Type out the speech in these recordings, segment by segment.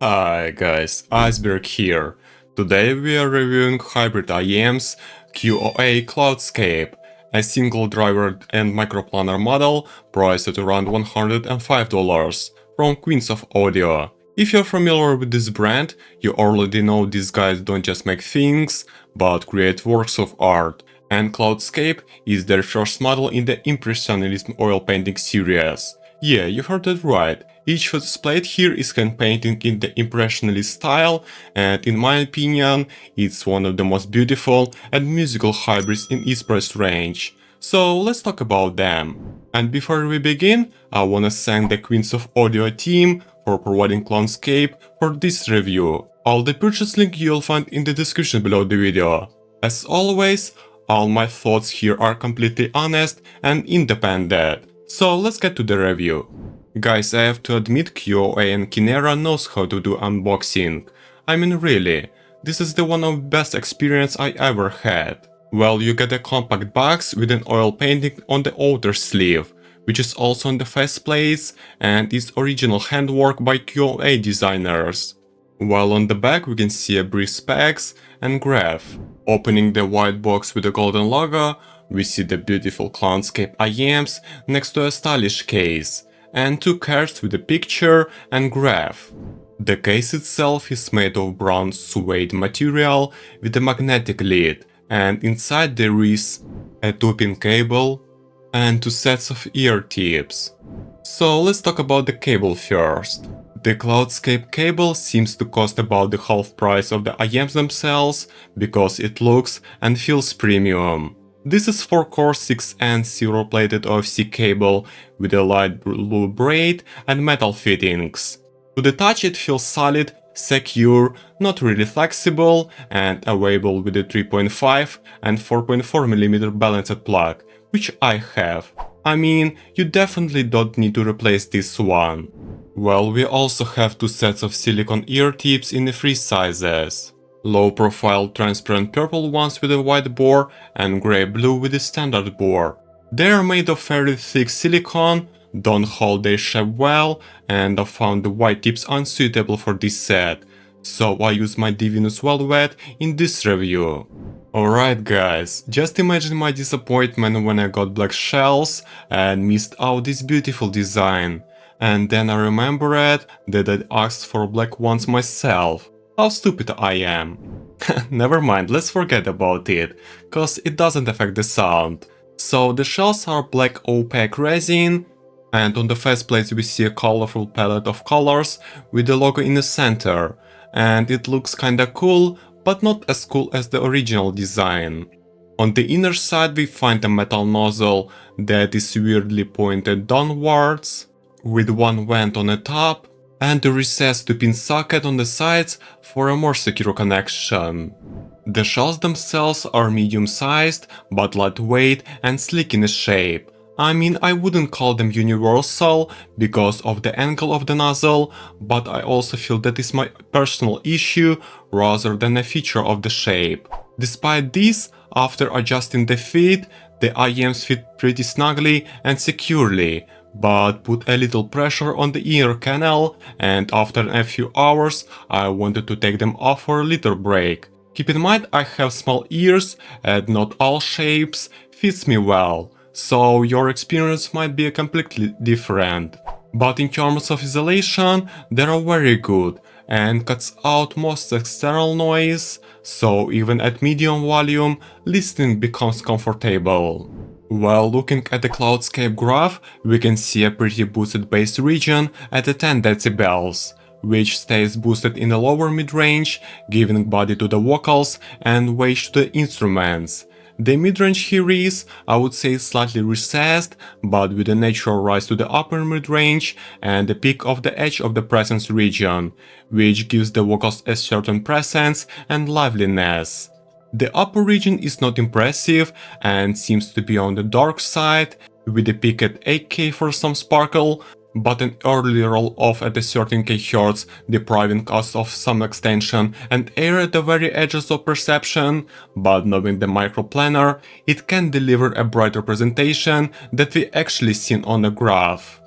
Hi guys, Iceberg here. Today we are reviewing hybrid IEM's Qoa Cloud Scape, a single driver and microplanar model priced at around $105 from Queens of Audio. If you're familiar with this brand, you already know these guys don't just make things, but create works of art, and Cloudscape is their first model in the Impressionist Oil Painting series. Yeah, you heard it right. Each faceplate here is hand painted in the Impressionist style, and in my opinion, it's one of the most beautiful and musical hybrids in its price range. So let's talk about them. And before we begin, I wanna thank the Queens of Audio team for providing Cloudscape for this review. All the purchase link you'll find in the description below the video. As always, all my thoughts here are completely honest and independent. So let's get to the review. Guys, I have to admit Qoa and Kinera knows how to do unboxing. I mean really, this is the one of the best experience I ever had. Well, you get a compact box with an oil painting on the outer sleeve, which is also on the faceplates and is original handwork by Qoa designers. While on the back we can see a brief specs and graph. Opening the white box with the golden logo, we see the beautiful Cloudscape IEMs next to a stylish case, and two cards with a picture and graph. The case itself is made of brown suede material with a magnetic lid, and inside there is a 2-pin cable and 2 sets of ear tips. So let's talk about the cable first. The Cloudscape cable seems to cost about the half price of the IEMs themselves because it looks and feels premium. This is 4-core 6N silver-plated OFC cable with a light blue braid and metal fittings. To the touch it feels solid, secure, not really flexible, and available with a 3.5 and 4.4mm balanced plug, which I have. I mean, you definitely don't need to replace this one. Well, we also have 2 sets of silicone ear tips in the 3 sizes. Low-profile transparent purple ones with a white bore and grey-blue with a standard bore. They are made of very thick silicone, don't hold their shape well, and I found the white tips unsuitable for this set, so I use my Divinus Velvet in this review. Alright guys, just imagine my disappointment when I got black shells and missed out this beautiful design. And then I remembered that I'd asked for black ones myself. How stupid I am. Never mind, let's forget about it, cause it doesn't affect the sound. So the shells are black opaque resin, and on the faceplates we see a colorful palette of colors with the logo in the center, and it looks kinda cool, but not as cool as the original design. On the inner side we find a metal nozzle that is weirdly pointed downwards, with one vent on the top, and a recessed 2-pin socket on the sides for a more secure connection. The shells themselves are medium-sized, but lightweight and sleek in the shape. I mean, I wouldn't call them universal because of the angle of the nozzle, but I also feel that is my personal issue rather than a feature of the shape. Despite this, after adjusting the fit, the IEMs fit pretty snugly and securely, but put a little pressure on the ear canal, and after a few hours I wanted to take them off for a little break. Keep in mind I have small ears and not all shapes fits me well, so your experience might be completely different. But in terms of isolation, they are very good and cuts out most external noise, so even at medium volume, listening becomes comfortable. While looking at the Cloudscape graph, we can see a pretty boosted bass region at 10 dB, which stays boosted in the lower mid-range, giving body to the vocals and weight to the instruments. The mid-range here is, I would say, slightly recessed, but with a natural rise to the upper mid-range and the peak of the edge of the presence region, which gives the vocals a certain presence and liveliness. The upper region is not impressive and seems to be on the dark side, with a peak at 8K for some sparkle, but an early roll-off at a certain kHz, depriving us of some extension and air at the very edges of perception, but knowing the microplanar, it can deliver a brighter presentation that we actually seen on the graph.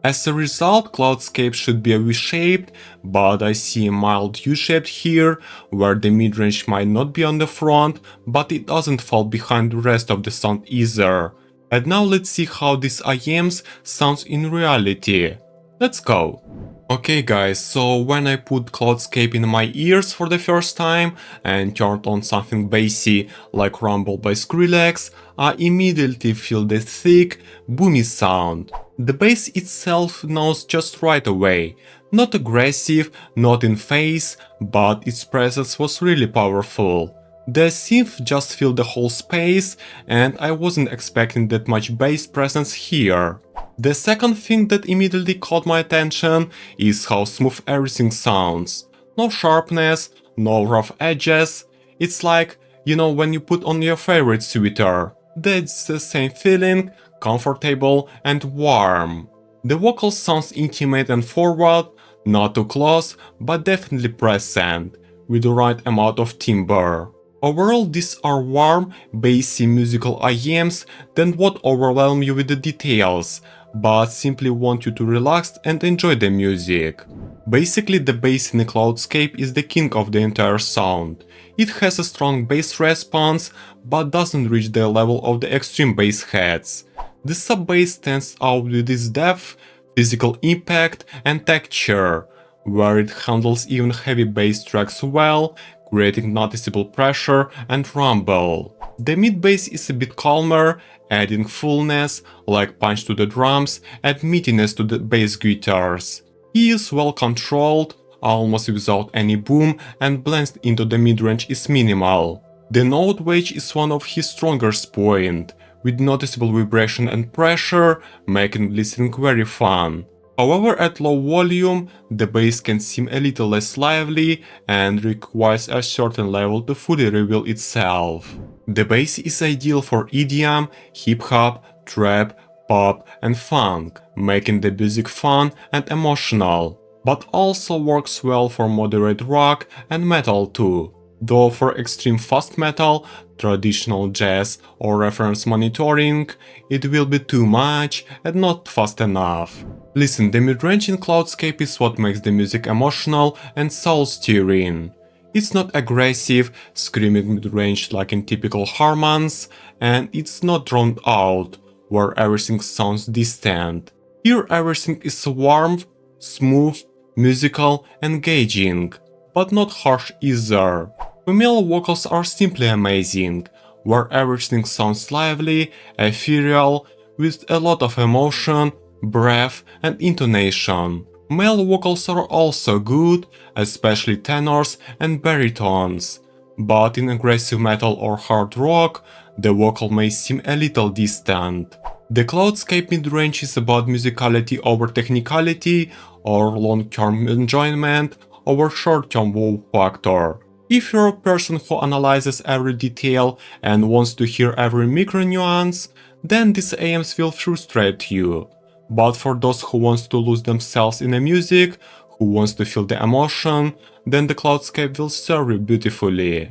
As a result, Cloudscape should be a V-shaped, but I see a mild U-shaped here, where the midrange might not be on the front, but it doesn't fall behind the rest of the sound either. And now let's see how this IEMs sounds in reality. Let's go! Okay guys, so when I put Cloudscape in my ears for the first time and turned on something bassy like Rumble by Skrillex, I immediately feel the thick, boomy sound. The bass itself knows just right away. Not aggressive, not in phase, but its presence was really powerful. The synth just filled the whole space, and I wasn't expecting that much bass presence here. The second thing that immediately caught my attention is how smooth everything sounds. No sharpness, no rough edges. It's like, you know, when you put on your favorite sweater. That's the same feeling, comfortable and warm. The vocal sounds intimate and forward, not too close, but definitely present, with the right amount of timbre. Overall, these are warm, bassy musical IEMs that won't overwhelm you with the details, but simply want you to relax and enjoy the music. Basically, the bass in the Cloudscape is the king of the entire sound. It has a strong bass response, but doesn't reach the level of the extreme bass heads. The sub-bass stands out with its depth, physical impact and texture, where it handles even heavy bass tracks well, creating noticeable pressure and rumble. The mid-bass is a bit calmer, adding fullness, like punch to the drums, and meatiness to the bass guitars. He is well controlled, almost without any boom, and blends into the mid-range is minimal. The note wedge is one of his strongest points, with noticeable vibration and pressure, making listening very fun. However, at low volume, the bass can seem a little less lively and requires a certain level to fully reveal itself. The bass is ideal for EDM, hip-hop, trap, pop and funk, making the music fun and emotional, but also works well for moderate rock and metal too. Though for extreme fast metal, traditional jazz or reference monitoring, it will be too much and not fast enough. Listen, the midrange in Cloudscape is what makes the music emotional and soul-stirring. It's not aggressive, screaming midrange like in typical Harmons, and it's not drowned out, where everything sounds distant. Here everything is warm, smooth, musical, engaging, but not harsh either. Female vocals are simply amazing, where everything sounds lively, ethereal, with a lot of emotion, breath and intonation. Male vocals are also good, especially tenors and baritones, but in aggressive metal or hard rock, the vocal may seem a little distant. The Cloudscape midrange is about musicality over technicality, or long-term enjoyment over short-term wow factor. If you're a person who analyzes every detail and wants to hear every micro nuance, then these AMs will frustrate you. But for those who wants to lose themselves in the music, who wants to feel the emotion, then the Cloudscape will serve you beautifully.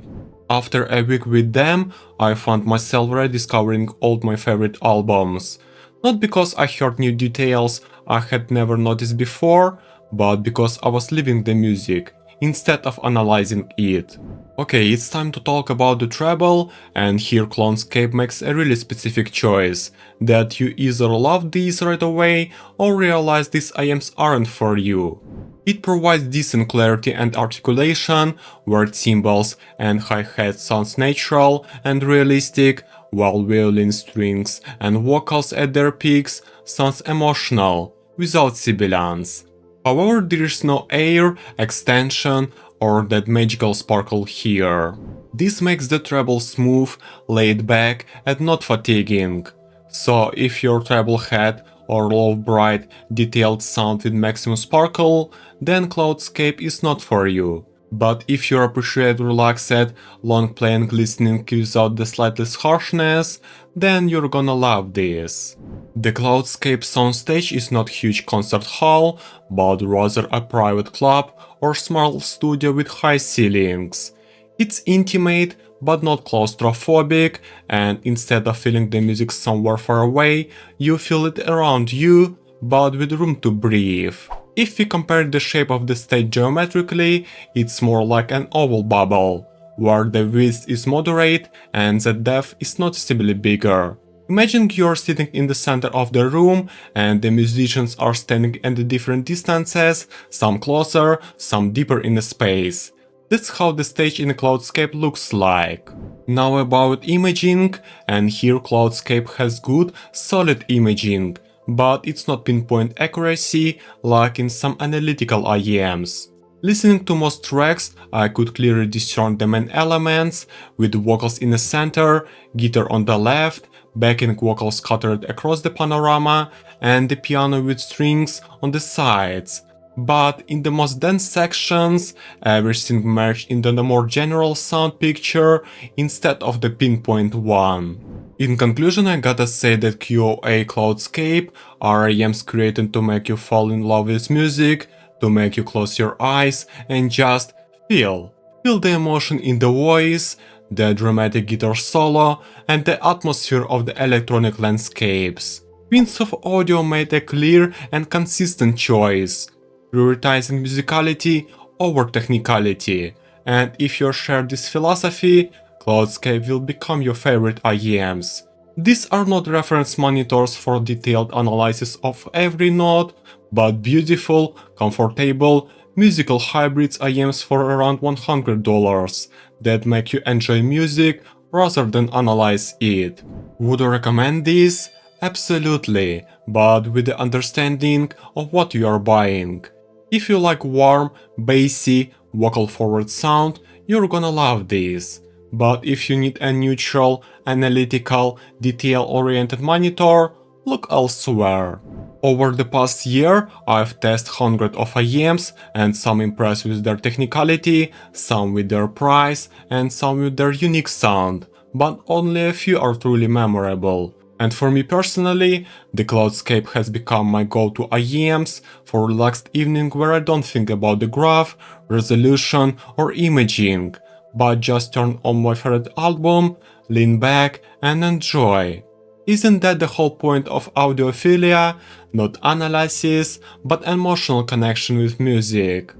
After a week with them, I found myself rediscovering all my favorite albums. Not because I heard new details I had never noticed before, but because I was living the music, instead of analyzing it. Okay, it's time to talk about the Treble, and here Cloudscape makes a really specific choice, that you either love these right away or realize these IMs aren't for you. It provides decent clarity and articulation, where cymbals and hi-hat sounds natural and realistic, while violin strings and vocals at their peaks sounds emotional, without sibilance. However, there is no air, extension or that magical sparkle here. This makes the treble smooth, laid back and not fatiguing. So if your treble had or love bright, detailed sound with maximum sparkle, then Cloudscape is not for you. But if you appreciate relaxed, long playing listening without the slightest harshness, then you're gonna love this. The Cloudscape Soundstage is not huge concert hall, but rather a private club or small studio with high ceilings. It's intimate, but not claustrophobic, and instead of feeling the music somewhere far away, you feel it around you, but with room to breathe. If we compare the shape of the stage geometrically, it's more like an oval bubble, where the width is moderate and the depth is noticeably bigger. Imagine you're sitting in the center of the room and the musicians are standing at different distances, some closer, some deeper in the space. That's how the stage in a Cloudscape looks like. Now about imaging, and here Cloudscape has good, solid imaging, but it's not pinpoint accuracy like in some analytical IEMs. Listening to most tracks, I could clearly discern the main elements, with vocals in the center, guitar on the left, backing vocals scattered across the panorama, and the piano with strings on the sides. But in the most dense sections, everything merged into the more general sound picture instead of the pinpoint one. In conclusion, I gotta say that Qoa Cloud Scape are IEMs created to make you fall in love with music, to make you close your eyes and just feel. Feel the emotion in the voice, the dramatic guitar solo, and the atmosphere of the electronic landscapes. Queens of Audio made a clear and consistent choice, prioritizing musicality over technicality, and if you share this philosophy, Cloudscape will become your favorite IEMs. These are not reference monitors for detailed analysis of every note, but beautiful, comfortable, musical hybrids IEMs for around $100 that make you enjoy music rather than analyze it. Would I recommend these? Absolutely, but with the understanding of what you are buying. If you like warm, bassy, vocal-forward sound, you're gonna love these. But if you need a neutral, analytical, detail-oriented monitor, look elsewhere. Over the past year, I've tested hundreds of IEMs and some impressed with their technicality, some with their price, and some with their unique sound, but only a few are truly memorable. And for me personally, the Cloudscape has become my go-to IEMs for relaxed evening where I don't think about the graph, resolution or imaging, but just turn on my favorite album, lean back and enjoy. Isn't that the whole point of audiophilia? Not analysis, but emotional connection with music.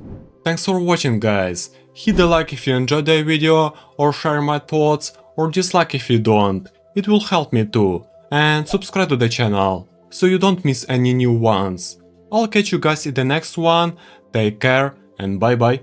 Thanks for watching, guys. Hit the like if you enjoyed the video, or share my thoughts, or dislike if you don't. It will help me too. And subscribe to the channel, so you don't miss any new ones. I'll catch you guys in the next one. Take care and bye bye.